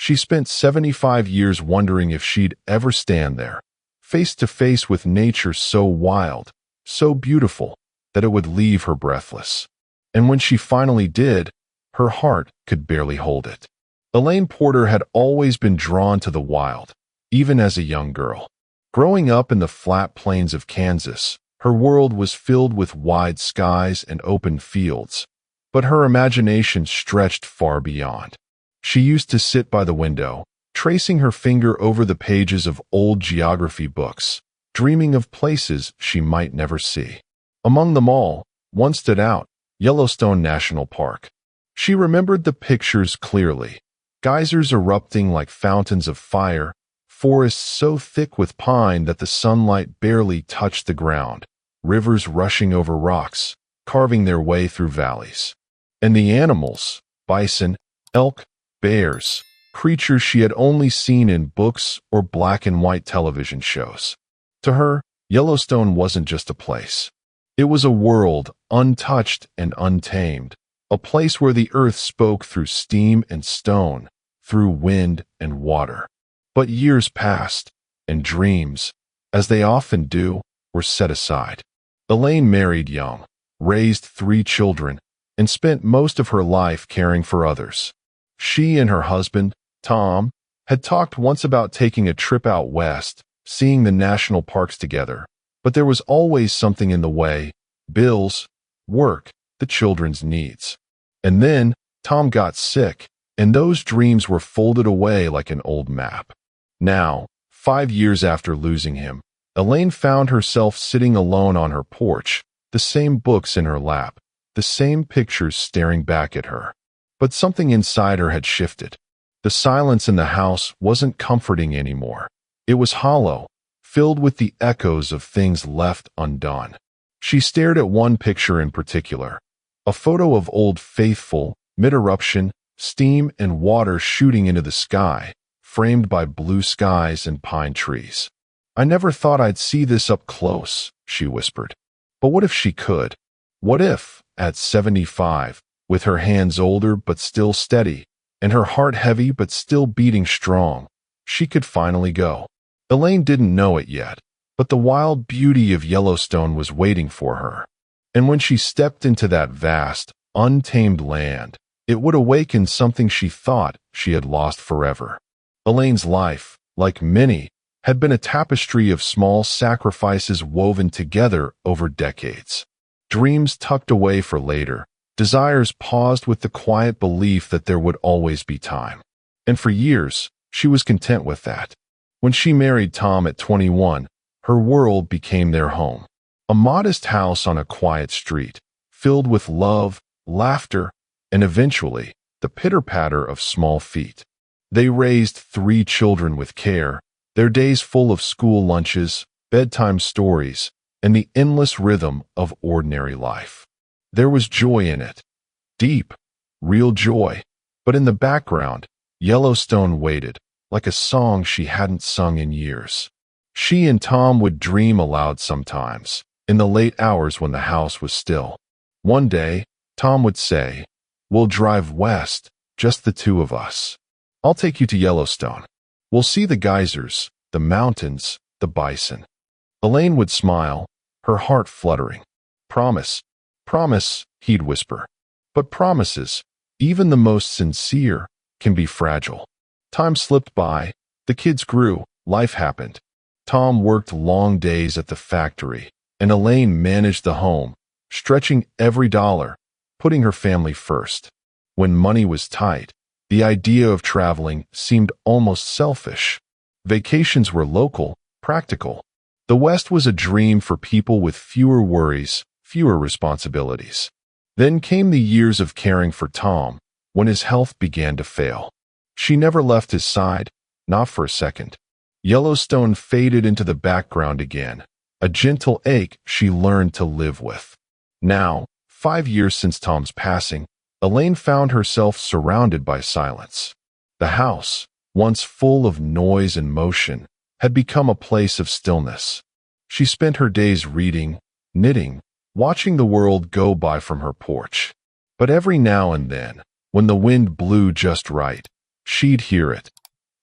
She spent 75 years wondering if she'd ever stand there, face to face with nature so wild, so beautiful, that it would leave her breathless. And when she finally did, her heart could barely hold it. Elaine Porter had always been drawn to the wild, even as a young girl. Growing up in the flat plains of Kansas, her world was filled with wide skies and open fields, but her imagination stretched far beyond. She used to sit by the window, tracing her finger over the pages of old geography books, dreaming of places she might never see. Among them all, one stood out: Yellowstone National Park. She remembered the pictures clearly: geysers erupting like fountains of fire, forests so thick with pine that the sunlight barely touched the ground, rivers rushing over rocks, carving their way through valleys. And the animals: bison, elk, bears, creatures she had only seen in books or black and white television shows. To her, Yellowstone wasn't just a place. It was a world, untouched and untamed, a place where the earth spoke through steam and stone, through wind and water. But years passed, and dreams, as they often do, were set aside. Elaine married young, raised 3 children, and spent most of her life caring for others. She and her husband, Tom, had talked once about taking a trip out west, seeing the national parks together, but there was always something in the way: bills, work, the children's needs. And then Tom got sick, and those dreams were folded away like an old map. Now, 5 years after losing him, Elaine found herself sitting alone on her porch, the same books in her lap, the same pictures staring back at her. But something inside her had shifted. The silence in the house wasn't comforting anymore. It was hollow, filled with the echoes of things left undone. She stared at one picture in particular, a photo of Old Faithful, mid-eruption, steam and water shooting into the sky, framed by blue skies and pine trees. "I never thought I'd see this up close," she whispered. But what if she could? What if, at 75, with her hands older but still steady, and her heart heavy but still beating strong, she could finally go? Elaine didn't know it yet, but the wild beauty of Yellowstone was waiting for her. And when she stepped into that vast, untamed land, it would awaken something she thought she had lost forever. Elaine's life, like many, had been a tapestry of small sacrifices woven together over decades. Dreams tucked away for later, desires paused with the quiet belief that there would always be time. And for years, she was content with that. When she married Tom at 21, her world became their home. A modest house on a quiet street, filled with love, laughter, and eventually, the pitter-patter of small feet. They raised 3 children with care, their days full of school lunches, bedtime stories, and the endless rhythm of ordinary life. There was joy in it. Deep, real joy. But in the background, Yellowstone waited, like a song she hadn't sung in years. She and Tom would dream aloud sometimes, in the late hours when the house was still. One day, Tom would say, "We'll drive west, just the 2 of us. I'll take you to Yellowstone. We'll see the geysers, the mountains, the bison." Elaine would smile, her heart fluttering. "Promise, promise," he'd whisper. But promises, even the most sincere, can be fragile. Time slipped by, the kids grew, life happened. Tom worked long days at the factory, and Elaine managed the home, stretching every dollar, putting her family first. When money was tight, the idea of traveling seemed almost selfish. Vacations were local, practical. The West was a dream for people with fewer worries, fewer responsibilities. Then came the years of caring for Tom, when his health began to fail. She never left his side, not for a second. Yellowstone faded into the background again, a gentle ache she learned to live with. Now, 5 years since Tom's passing, Elaine found herself surrounded by silence. The house, once full of noise and motion, had become a place of stillness. She spent her days reading, knitting, watching the world go by from her porch. But every now and then, when the wind blew just right, she'd hear it,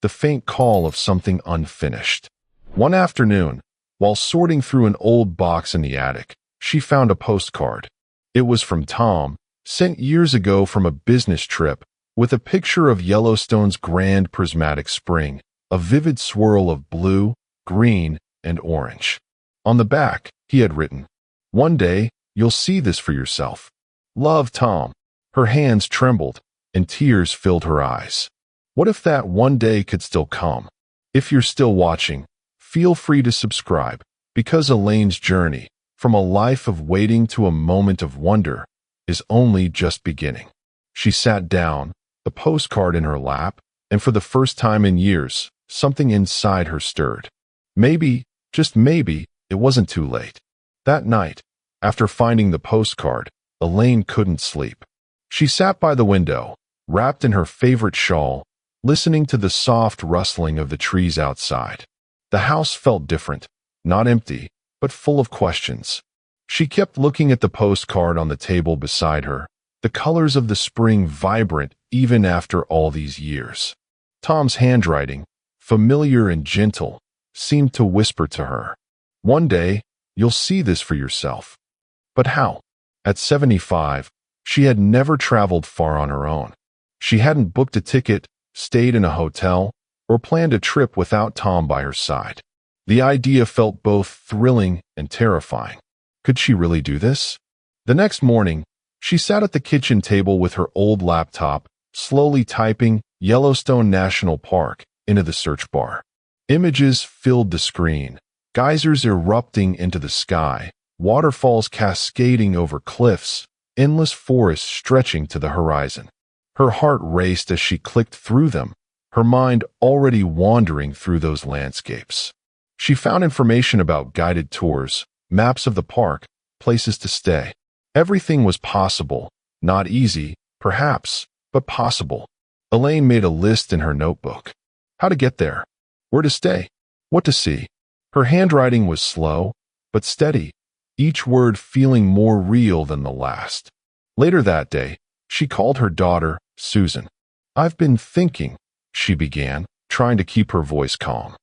the faint call of something unfinished. One afternoon, while sorting through an old box in the attic, she found a postcard. It was from Tom, sent years ago from a business trip, with a picture of Yellowstone's grand prismatic spring, a vivid swirl of blue, green, and orange. On the back, he had written, "One day, you'll see this for yourself. Love, Tom." Her hands trembled, and tears filled her eyes. What if that one day could still come? If you're still watching, feel free to subscribe, because Elaine's journey, from a life of waiting to a moment of wonder, is only just beginning. She sat down, the postcard in her lap, and for the first time in years, something inside her stirred. Maybe, just maybe, it wasn't too late. That night, after finding the postcard, Elaine couldn't sleep. She sat by the window, wrapped in her favorite shawl, listening to the soft rustling of the trees outside. The house felt different, not empty, but full of questions. She kept looking at the postcard on the table beside her, the colors of the spring vibrant even after all these years. Tom's handwriting, familiar and gentle, seemed to whisper to her, "One day, you'll see this for yourself." But how? At 75, she had never traveled far on her own. She hadn't booked a ticket, stayed in a hotel, or planned a trip without Tom by her side. The idea felt both thrilling and terrifying. Could she really do this? The next morning, she sat at the kitchen table with her old laptop, slowly typing Yellowstone National Park into the search bar. Images filled the screen, geysers erupting into the sky, waterfalls cascading over cliffs, endless forests stretching to the horizon. Her heart raced as she clicked through them, her mind already wandering through those landscapes. She found information about guided tours, maps of the park, places to stay. Everything was possible, not easy, perhaps, but possible. Elaine made a list in her notebook. How to get there, where to stay, what to see. Her handwriting was slow, but steady, each word feeling more real than the last. Later that day, she called her daughter, Susan. "I've been thinking," she began, trying to keep her voice calm.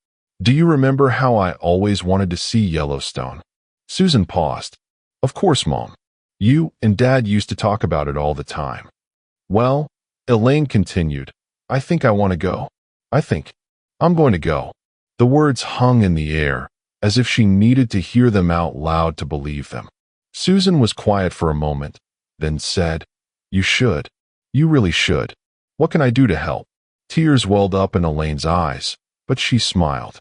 "Do you remember how I always wanted to see Yellowstone?" Susan paused. "Of course, Mom. You and Dad used to talk about it all the time." "Well," Elaine continued, "I think I want to go. I'm going to go." The words hung in the air, as if she needed to hear them out loud to believe them. Susan was quiet for a moment, then said, "You should. You really should. What can I do to help?" Tears welled up in Elaine's eyes, but she smiled.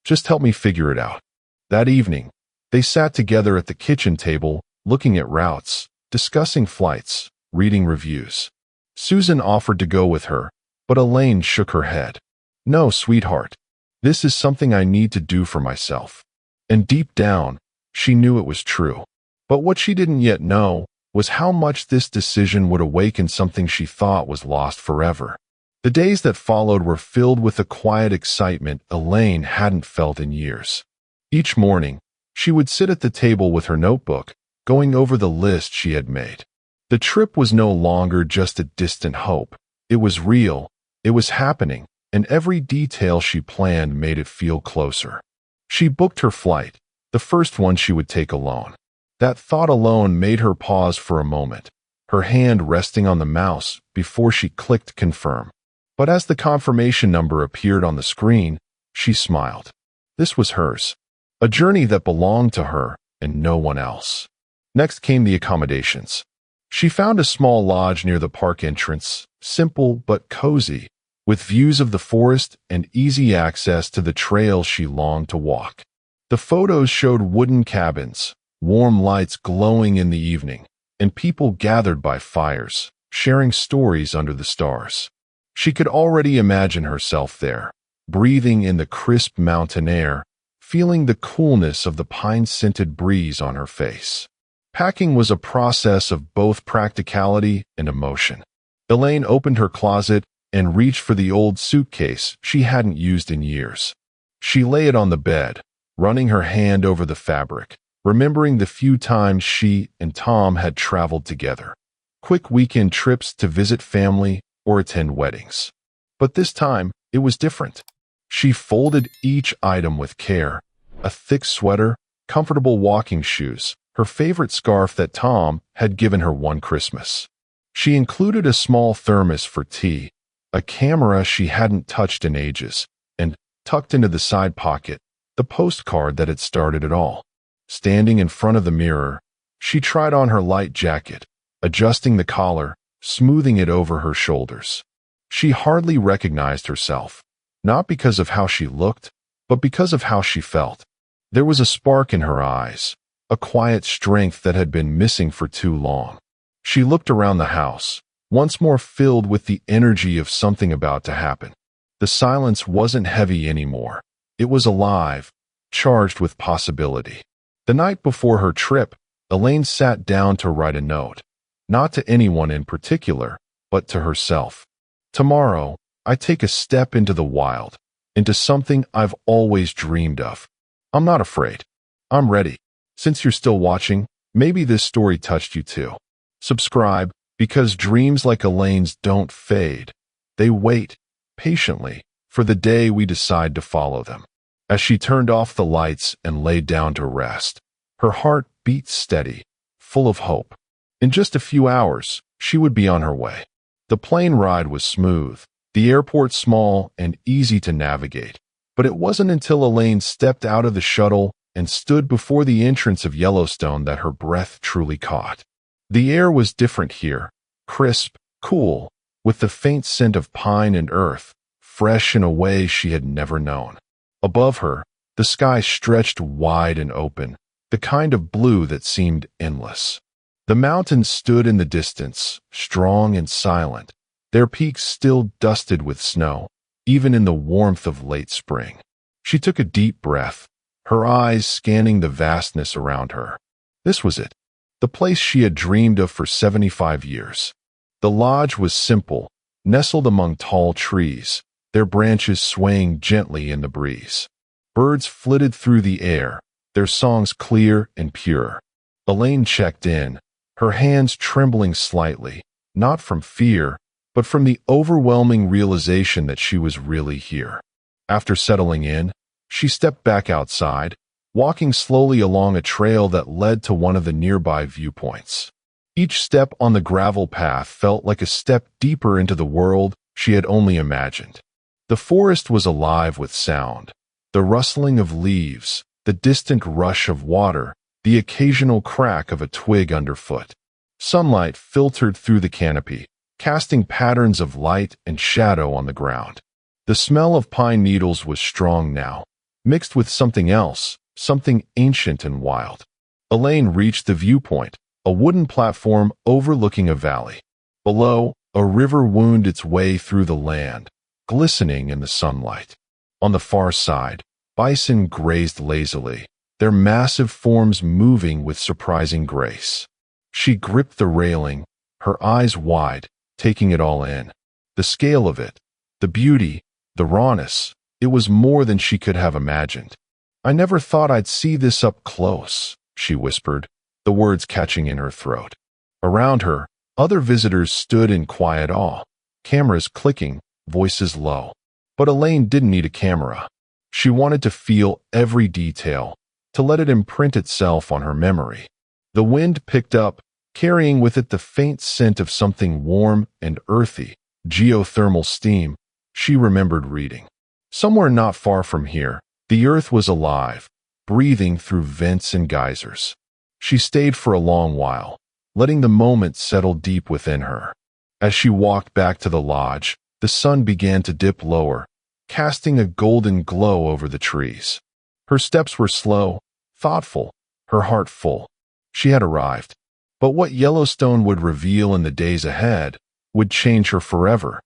"Just help me figure it out." That evening, they sat together at the kitchen table, looking at routes, discussing flights, reading reviews. Susan offered to go with her, but Elaine shook her head. "No, sweetheart. This is something I need to do for myself." And deep down, she knew it was true. But what she didn't yet know was how much this decision would awaken something she thought was lost forever. The days that followed were filled with a quiet excitement Elaine hadn't felt in years. Each morning, she would sit at the table with her notebook, going over the list she had made. The trip was no longer just a distant hope. It was real, it was happening, and every detail she planned made it feel closer. She booked her flight, the first one she would take alone. That thought alone made her pause for a moment, her hand resting on the mouse before she clicked confirm. But as the confirmation number appeared on the screen, she smiled. This was hers, a journey that belonged to her and no one else. Next came the accommodations. She found a small lodge near the park entrance, simple but cozy, with views of the forest and easy access to the trail she longed to walk. The photos showed wooden cabins, warm lights glowing in the evening, and people gathered by fires, sharing stories under the stars. She could already imagine herself there, breathing in the crisp mountain air, feeling the coolness of the pine-scented breeze on her face. Packing was a process of both practicality and emotion. Elaine opened her closet and reached for the old suitcase she hadn't used in years. She lay it on the bed, running her hand over the fabric, remembering the few times she and Tom had traveled together. Quick weekend trips to visit family or attend weddings. But this time, it was different. She folded each item with care. A thick sweater, comfortable walking shoes, her favorite scarf that Tom had given her one Christmas. She included a small thermos for tea, a camera she hadn't touched in ages, and, tucked into the side pocket, the postcard that had started it all. Standing in front of the mirror, she tried on her light jacket, adjusting the collar, smoothing it over her shoulders. She hardly recognized herself, not because of how she looked, but because of how she felt. There was a spark in her eyes, a quiet strength that had been missing for too long. She looked around the house, once more filled with the energy of something about to happen. The silence wasn't heavy anymore. It was alive, charged with possibility. The night before her trip, Elaine sat down to write a note, not to anyone in particular, but to herself. Tomorrow, I take a step into the wild, into something I've always dreamed of. I'm not afraid. I'm ready. Since you're still watching, maybe this story touched you too. Subscribe, because dreams like Elaine's don't fade. They wait, patiently, for the day we decide to follow them. As she turned off the lights and lay down to rest, her heart beat steady, full of hope. In just a few hours, she would be on her way. The plane ride was smooth, the airport small and easy to navigate. But it wasn't until Elaine stepped out of the shuttle and stood before the entrance of Yellowstone that her breath truly caught. The air was different here, crisp, cool, with the faint scent of pine and earth, fresh in a way she had never known. Above her, the sky stretched wide and open, the kind of blue that seemed endless. The mountains stood in the distance, strong and silent, their peaks still dusted with snow, even in the warmth of late spring. She took a deep breath, her eyes scanning the vastness around her. This was it, the place she had dreamed of for 75 years. The lodge was simple, nestled among tall trees, their branches swaying gently in the breeze. Birds flitted through the air, their songs clear and pure. Elaine checked in, her hands trembling slightly, not from fear, but from the overwhelming realization that she was really here. After settling in, she stepped back outside, walking slowly along a trail that led to one of the nearby viewpoints. Each step on the gravel path felt like a step deeper into the world she had only imagined. The forest was alive with sound, the rustling of leaves, the distant rush of water, the occasional crack of a twig underfoot. Sunlight filtered through the canopy, casting patterns of light and shadow on the ground. The smell of pine needles was strong now, mixed with something else, something ancient and wild. Elaine reached the viewpoint, a wooden platform overlooking a valley. Below, a river wound its way through the land, glistening in the sunlight. On the far side, bison grazed lazily, their massive forms moving with surprising grace. She gripped the railing, her eyes wide, taking it all in. The scale of it, the beauty, the rawness, it was more than she could have imagined. "I never thought I'd see this up close," she whispered, the words catching in her throat. Around her, other visitors stood in quiet awe, cameras clicking, voices low. But Elaine didn't need a camera. She wanted to feel every detail, to let it imprint itself on her memory. The wind picked up, carrying with it the faint scent of something warm and earthy, geothermal steam, she remembered reading. Somewhere not far from here, the earth was alive, breathing through vents and geysers. She stayed for a long while, letting the moment settle deep within her. As she walked back to the lodge, the sun began to dip lower, casting a golden glow over the trees. Her steps were slow, thoughtful, her heart full. She had arrived. But what Yellowstone would reveal in the days ahead would change her forever.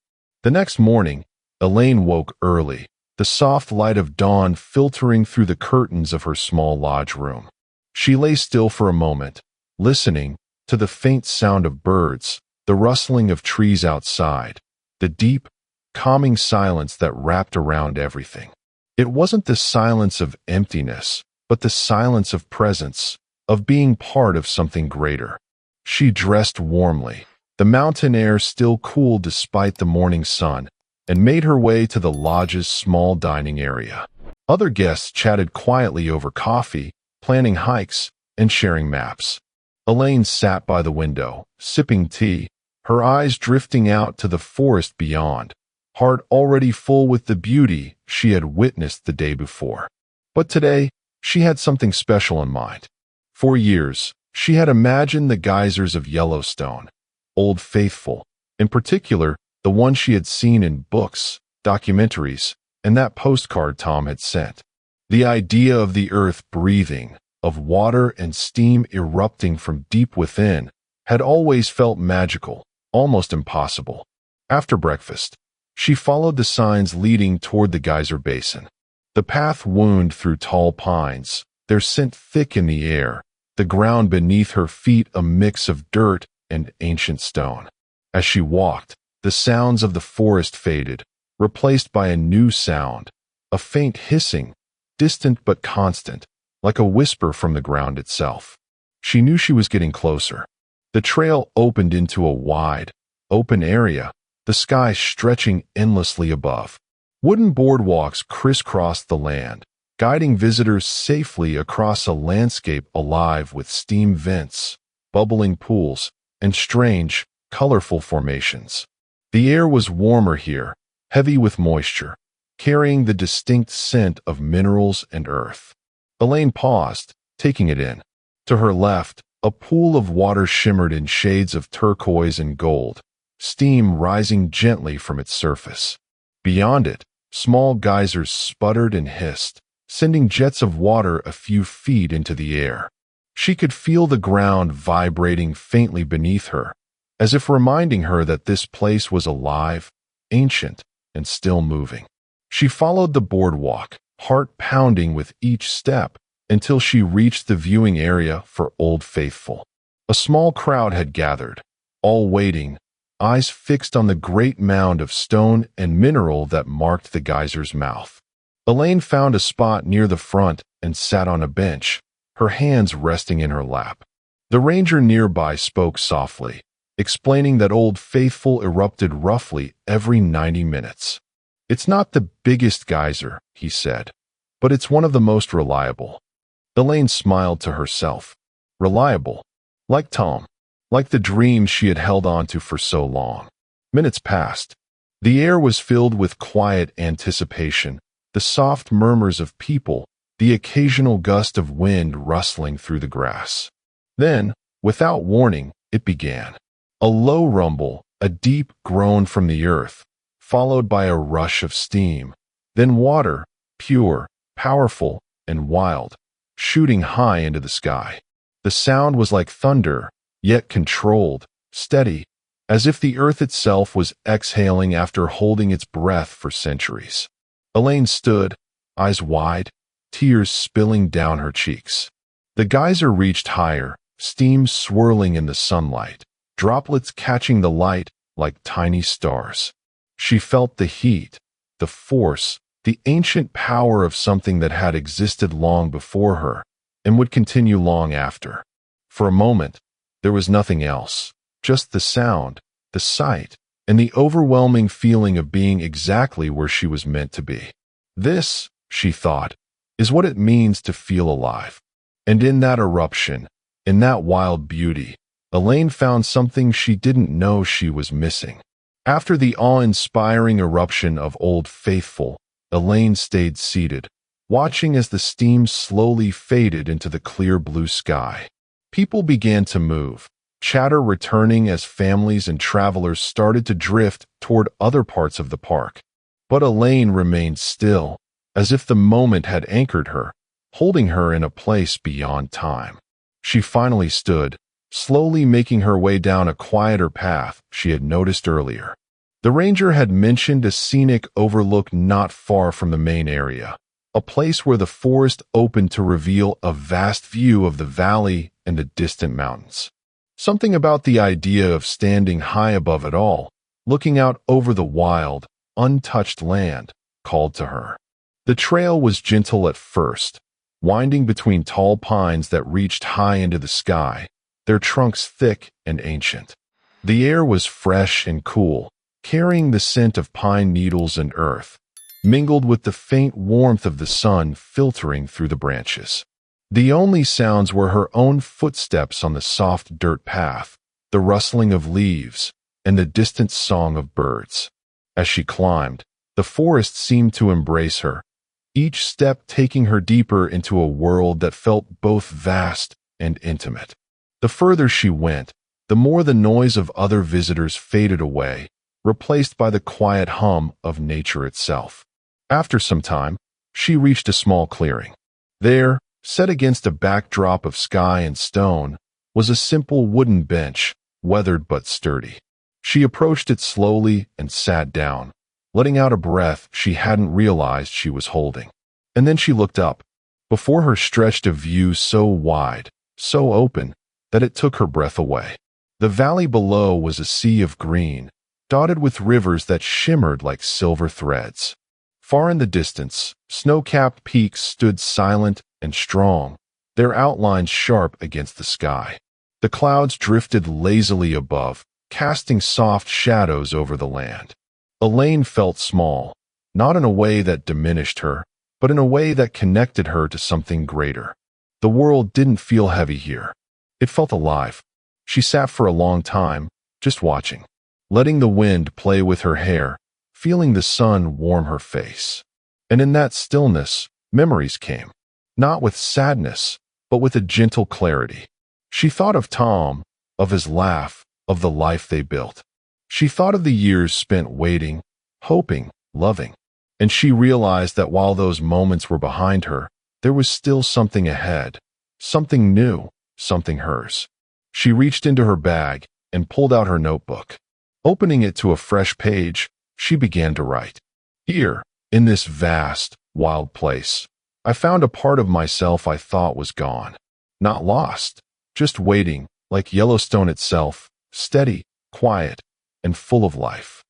The next morning, Elaine woke early, the soft light of dawn filtering through the curtains of her small lodge room. She lay still for a moment, listening to the faint sound of birds, the rustling of trees outside, the deep, calming silence that wrapped around everything. It wasn't the silence of emptiness, but the silence of presence, of being part of something greater. She dressed warmly, the mountain air still cool despite the morning sun, and made her way to the lodge's small dining area. Other guests chatted quietly over coffee, planning hikes, and sharing maps. Elaine sat by the window, sipping tea, her eyes drifting out to the forest beyond, heart already full with the beauty she had witnessed the day before. But today, she had something special in mind. For years, she had imagined the geysers of Yellowstone, Old Faithful, in particular, the one she had seen in books, documentaries, and that postcard Tom had sent. The idea of the earth breathing, of water and steam erupting from deep within, had always felt magical, almost impossible. After breakfast, she followed the signs leading toward the geyser basin. The path wound through tall pines, their scent thick in the air, the ground beneath her feet a mix of dirt and ancient stone. As she walked, the sounds of the forest faded, replaced by a new sound, a faint hissing, distant but constant, like a whisper from the ground itself. She knew she was getting closer. The trail opened into a wide, open area, the sky stretching endlessly above. Wooden boardwalks crisscrossed the land, guiding visitors safely across a landscape alive with steam vents, bubbling pools, and strange, colorful formations. The air was warmer here, heavy with moisture, carrying the distinct scent of minerals and earth. Elaine paused, taking it in. To her left, a pool of water shimmered in shades of turquoise and gold, steam rising gently from its surface. Beyond it, small geysers sputtered and hissed, sending jets of water a few feet into the air. She could feel the ground vibrating faintly beneath her, as if reminding her that this place was alive, ancient, and still moving. She followed the boardwalk, heart pounding with each step, until she reached the viewing area for Old Faithful. A small crowd had gathered, all waiting, eyes fixed on the great mound of stone and mineral that marked the geyser's mouth. Elaine found a spot near the front and sat on a bench, her hands resting in her lap. The ranger nearby spoke softly, explaining that Old Faithful erupted roughly every 90 minutes. "It's not the biggest geyser," he said, "but it's one of the most reliable." Elaine smiled to herself. Reliable. Like Tom. Like the dream she had held on to for so long. Minutes passed. The air was filled with quiet anticipation, the soft murmurs of people, the occasional gust of wind rustling through the grass. Then, without warning, it began. A low rumble, a deep groan from the earth, followed by a rush of steam. Then water, pure, powerful, and wild, shooting high into the sky. The sound was like thunder, yet controlled, steady, as if the earth itself was exhaling after holding its breath for centuries. Elaine stood, eyes wide, tears spilling down her cheeks. The geyser reached higher, steam swirling in the sunlight, droplets catching the light like tiny stars. She felt the heat, the force, the ancient power of something that had existed long before her and would continue long after. For a moment, there was nothing else, just the sound, the sight, and the overwhelming feeling of being exactly where she was meant to be. This, she thought, is what it means to feel alive. And in that eruption, in that wild beauty, Elaine found something she didn't know she was missing. After the awe-inspiring eruption of Old Faithful, Elaine stayed seated, watching as the steam slowly faded into the clear blue sky. People began to move, chatter returning as families and travelers started to drift toward other parts of the park. But Elaine remained still, as if the moment had anchored her, holding her in a place beyond time. She finally stood, slowly making her way down a quieter path she had noticed earlier. The ranger had mentioned a scenic overlook not far from the main area, a place where the forest opened to reveal a vast view of the valley and the distant mountains. Something about the idea of standing high above it all, looking out over the wild, untouched land, called to her. The trail was gentle at first, winding between tall pines that reached high into the sky, their trunks thick and ancient. The air was fresh and cool, carrying the scent of pine needles and earth, mingled with the faint warmth of the sun filtering through the branches. The only sounds were her own footsteps on the soft dirt path, the rustling of leaves, and the distant song of birds. As she climbed, the forest seemed to embrace her, each step taking her deeper into a world that felt both vast and intimate. The further she went, the more the noise of other visitors faded away, replaced by the quiet hum of nature itself. After some time, she reached a small clearing. There, set against a backdrop of sky and stone, was a simple wooden bench, weathered but sturdy. She approached it slowly and sat down, letting out a breath she hadn't realized she was holding. And then she looked up. Before her stretched a view so wide, so open, that it took her breath away. The valley below was a sea of green, dotted with rivers that shimmered like silver threads. Far in the distance, snow-capped peaks stood silent and strong, their outlines sharp against the sky. The clouds drifted lazily above, casting soft shadows over the land. Elaine felt small, not in a way that diminished her, but in a way that connected her to something greater. The world didn't feel heavy here. It felt alive. She sat for a long time, just watching, letting the wind play with her hair, feeling the sun warm her face. And in that stillness, memories came, not with sadness, but with a gentle clarity. She thought of Tom, of his laugh, of the life they built. She thought of the years spent waiting, hoping, loving. And she realized that while those moments were behind her, there was still something ahead, something new, something hers. She reached into her bag and pulled out her notebook. Opening it to a fresh page, she began to write. Here, in this vast, wild place, I found a part of myself I thought was gone. Not lost, just waiting, like Yellowstone itself, steady, quiet, and full of life.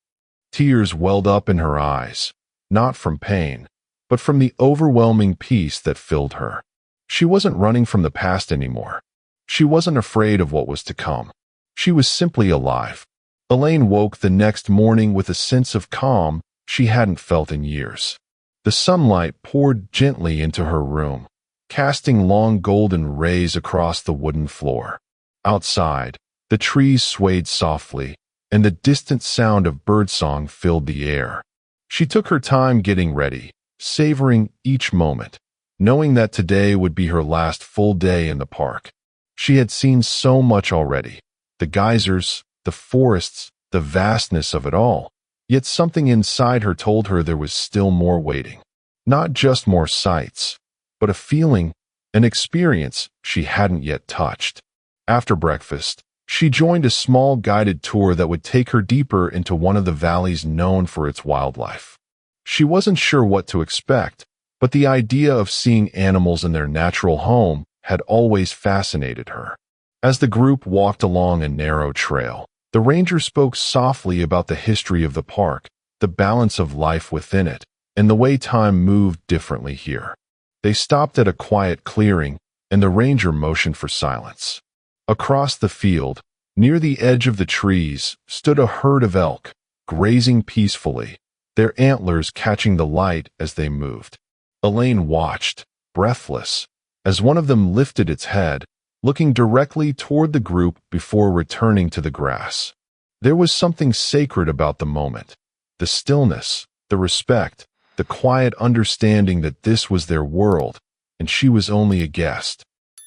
Tears welled up in her eyes, not from pain, but from the overwhelming peace that filled her. She wasn't running from the past anymore. She wasn't afraid of what was to come. She was simply alive. Elaine woke the next morning with a sense of calm she hadn't felt in years. The sunlight poured gently into her room, casting long golden rays across the wooden floor. Outside, the trees swayed softly, and the distant sound of birdsong filled the air. She took her time getting ready, savoring each moment, knowing that today would be her last full day in the park. She had seen so much already, the geysers, the forests, the vastness of it all, yet something inside her told her there was still more waiting. Not just more sights, but a feeling, an experience she hadn't yet touched. After breakfast, she joined a small guided tour that would take her deeper into one of the valleys known for its wildlife. She wasn't sure what to expect, but the idea of seeing animals in their natural home had always fascinated her. As the group walked along a narrow trail, the ranger spoke softly about the history of the park, the balance of life within it, and the way time moved differently here. They stopped at a quiet clearing, and the ranger motioned for silence. Across the field, near the edge of the trees, stood a herd of elk, grazing peacefully, their antlers catching the light as they moved. Elaine watched, breathless, as one of them lifted its head, looking directly toward the group before returning to the grass. There was something sacred about the moment, the stillness, the respect, the quiet understanding that this was their world, and she was only a guest.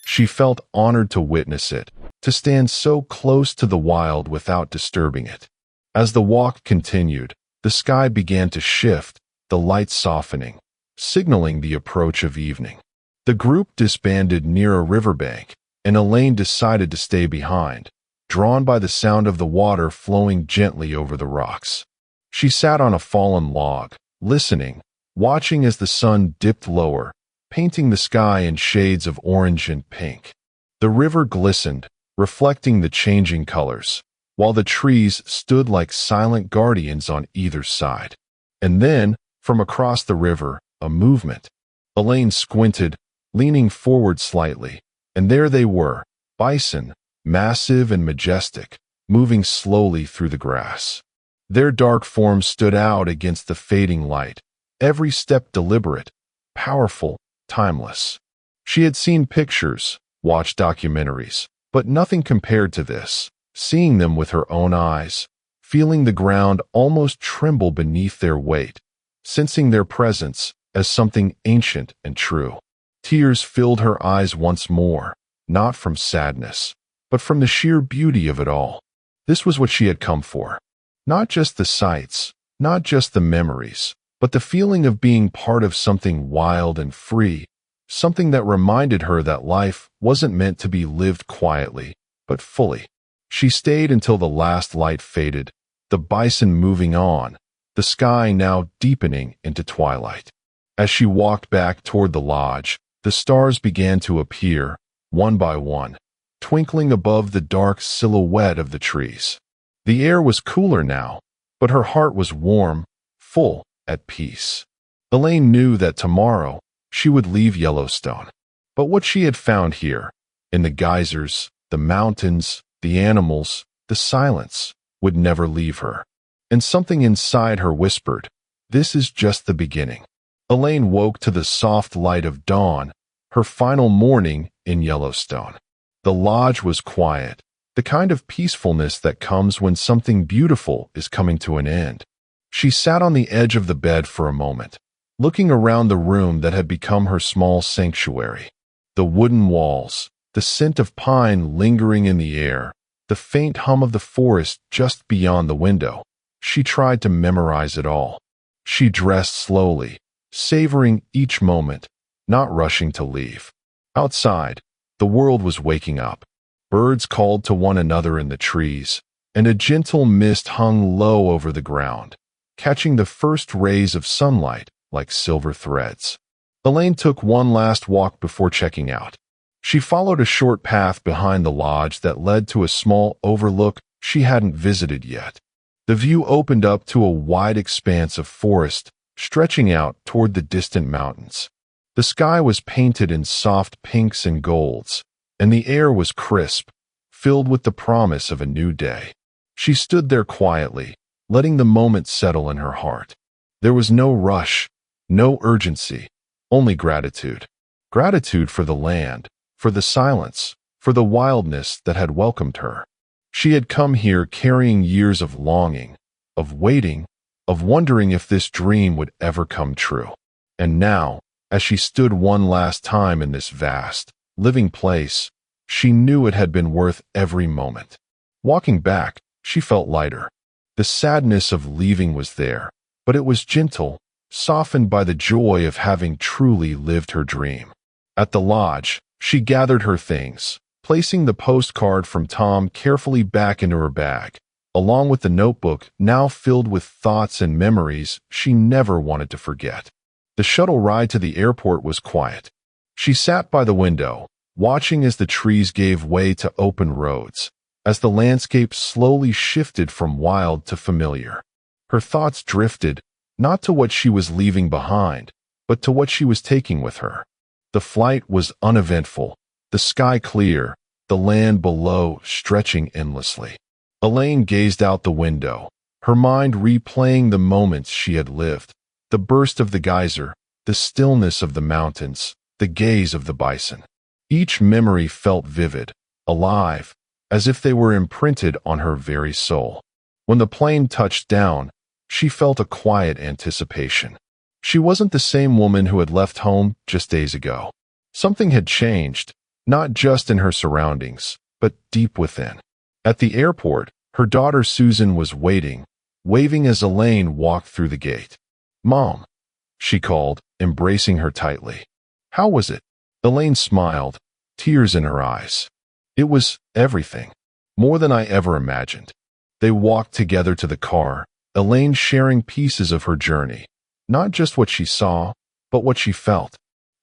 She felt honored to witness it, to stand so close to the wild without disturbing it. As the walk continued, the sky began to shift, the light softening, signaling the approach of evening. The group disbanded near a riverbank, and Elaine decided to stay behind, drawn by the sound of the water flowing gently over the rocks. She sat on a fallen log, listening, watching as the sun dipped lower, painting the sky in shades of orange and pink. The river glistened, reflecting the changing colors, while the trees stood like silent guardians on either side. And then, from across the river, a movement. Elaine squinted, leaning forward slightly, and there they were, bison, massive and majestic, moving slowly through the grass. Their dark forms stood out against the fading light, every step deliberate, powerful, timeless. She had seen pictures, watched documentaries, but nothing compared to this. Seeing them with her own eyes, feeling the ground almost tremble beneath their weight, sensing their presence as something ancient and true. Tears filled her eyes once more, not from sadness, but from the sheer beauty of it all. This was what she had come for. Not just the sights, not just the memories, but the feeling of being part of something wild and free, something that reminded her that life wasn't meant to be lived quietly, but fully. She stayed until the last light faded, the bison moving on, the sky now deepening into twilight. As she walked back toward the lodge, the stars began to appear, one by one, twinkling above the dark silhouette of the trees. The air was cooler now, but her heart was warm, full, at peace. Elaine knew that tomorrow she would leave Yellowstone. But what she had found here, in the geysers, the mountains, the animals, the silence, would never leave her. And something inside her whispered, "This is just the beginning." Elaine woke to the soft light of dawn, her final morning in Yellowstone. The lodge was quiet, the kind of peacefulness that comes when something beautiful is coming to an end. She sat on the edge of the bed for a moment, looking around the room that had become her small sanctuary. The wooden walls, the scent of pine lingering in the air, the faint hum of the forest just beyond the window. She tried to memorize it all. She dressed slowly, savoring each moment, not rushing to leave. Outside, the world was waking up. Birds called to one another in the trees, and a gentle mist hung low over the ground, catching the first rays of sunlight like silver threads. Elaine took one last walk before checking out. She followed a short path behind the lodge that led to a small overlook she hadn't visited yet. The view opened up to a wide expanse of forest, stretching out toward the distant mountains. The sky was painted in soft pinks and golds, and the air was crisp, filled with the promise of a new day. She stood there quietly, letting the moment settle in her heart. There was no rush, no urgency, only gratitude. Gratitude for the land, for the silence, for the wildness that had welcomed her. She had come here carrying years of longing, of waiting, of wondering if this dream would ever come true. And now, as she stood one last time in this vast, living place, she knew it had been worth every moment. Walking back, she felt lighter. The sadness of leaving was there, but it was gentle, softened by the joy of having truly lived her dream. At the lodge, she gathered her things, placing the postcard from Tom carefully back into her bag, along with the notebook now filled with thoughts and memories she never wanted to forget. The shuttle ride to the airport was quiet. She sat by the window, watching as the trees gave way to open roads, as the landscape slowly shifted from wild to familiar. Her thoughts drifted, not to what she was leaving behind, but to what she was taking with her. The flight was uneventful, the sky clear, the land below stretching endlessly. Elaine gazed out the window, her mind replaying the moments she had lived. The burst of the geyser, the stillness of the mountains, the gaze of the bison. Each memory felt vivid, alive, as if they were imprinted on her very soul. When the plane touched down, she felt a quiet anticipation. She wasn't the same woman who had left home just days ago. Something had changed, not just in her surroundings, but deep within. At the airport, her daughter Susan was waiting, waving as Elaine walked through the gate. "Mom," she called, embracing her tightly. "How was it?" Elaine smiled, tears in her eyes. "It was everything. More than I ever imagined." They walked together to the car, Elaine sharing pieces of her journey. Not just what she saw, but what she felt.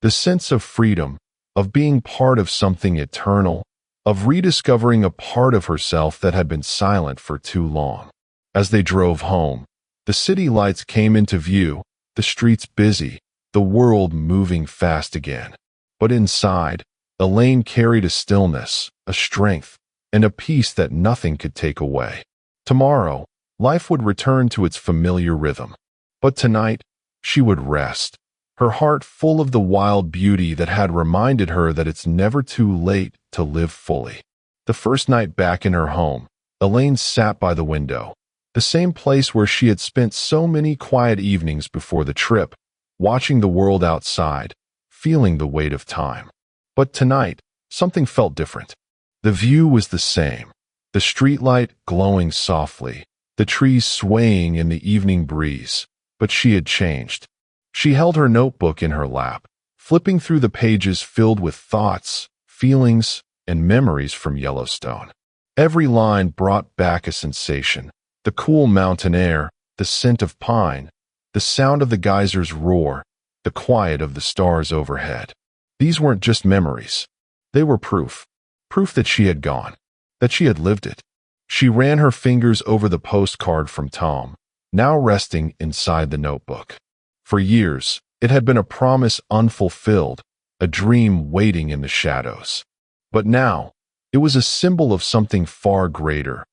The sense of freedom, of being part of something eternal, of rediscovering a part of herself that had been silent for too long. As they drove home, the city lights came into view, the streets busy, the world moving fast again. But inside, Elaine carried a stillness, a strength, and a peace that nothing could take away. Tomorrow, Life would return to its familiar rhythm. But tonight, she would rest, her heart full of the wild beauty that had reminded her that it's never too late to live fully. The first night back in her home, Elaine sat by the window, the same place where she had spent so many quiet evenings before the trip, watching the world outside, feeling the weight of time. But tonight, something felt different. The view was the same, the streetlight glowing softly, the trees swaying in the evening breeze, but she had changed. She held her notebook in her lap, flipping through the pages filled with thoughts, feelings, and memories from Yellowstone. Every line brought back a sensation: the cool mountain air, the scent of pine, the sound of the geysers' roar, the quiet of the stars overhead. These weren't just memories. They were proof. Proof that she had gone, that she had lived it. She ran her fingers over the postcard from Tom, now resting inside the notebook. For years, it had been a promise unfulfilled, a dream waiting in the shadows. But now, it was a symbol of something far greater,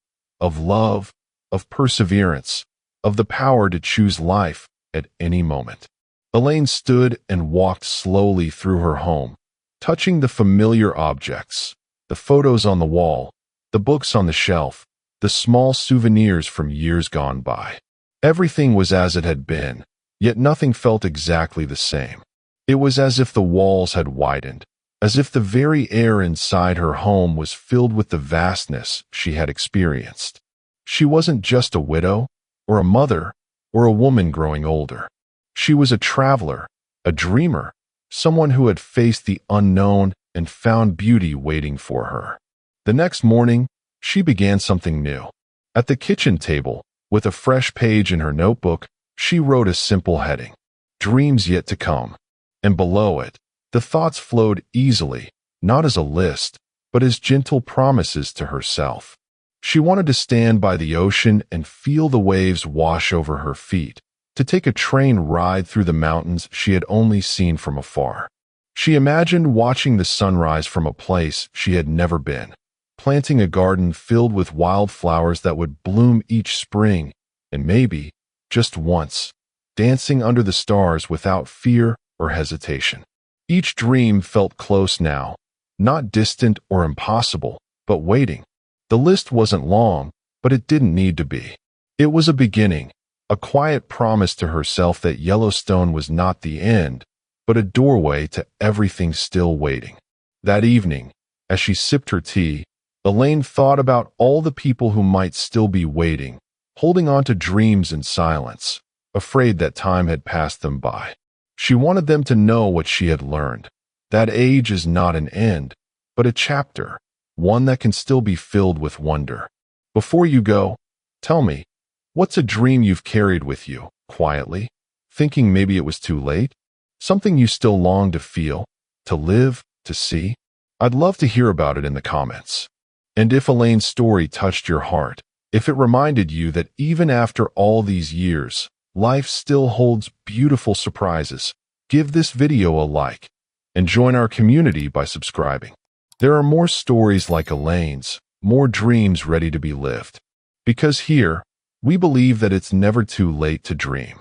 of love, of perseverance, of the power to choose life at any moment. Elaine stood and walked slowly through her home, touching the familiar objects, the photos on the wall, the books on the shelf, the small souvenirs from years gone by. Everything was as it had been, yet nothing felt exactly the same. It was as if the walls had widened, as if the very air inside her home was filled with the vastness she had experienced. She wasn't just a widow, or a mother, or a woman growing older. She was a traveler, a dreamer, someone who had faced the unknown and found beauty waiting for her. The next morning, she began something new. At the kitchen table, with a fresh page in her notebook, she wrote a simple heading: "Dreams Yet to Come." And below it, the thoughts flowed easily, not as a list, but as gentle promises to herself. She wanted to stand by the ocean and feel the waves wash over her feet, to take a train ride through the mountains she had only seen from afar. She imagined watching the sunrise from a place she had never been, planting a garden filled with wildflowers that would bloom each spring, and maybe, just once, dancing under the stars without fear or hesitation. Each dream felt close now, not distant or impossible, but waiting. The list wasn't long, but it didn't need to be. It was a beginning, a quiet promise to herself that Yellowstone was not the end, but a doorway to everything still waiting. That evening, as she sipped her tea, Elaine thought about all the people who might still be waiting, holding on to dreams in silence, afraid that time had passed them by. She wanted them to know what she had learned, that age is not an end, but a chapter, one that can still be filled with wonder. Before you go, tell me, what's a dream you've carried with you, quietly, thinking maybe it was too late? Something you still long to feel, to live, to see? I'd love to hear about it in the comments. And if Elaine's story touched your heart, if it reminded you that even after all these years, life still holds beautiful surprises, give this video a like and join our community by subscribing. There are more stories like Elaine's, more dreams ready to be lived. Because here, we believe that it's never too late to dream.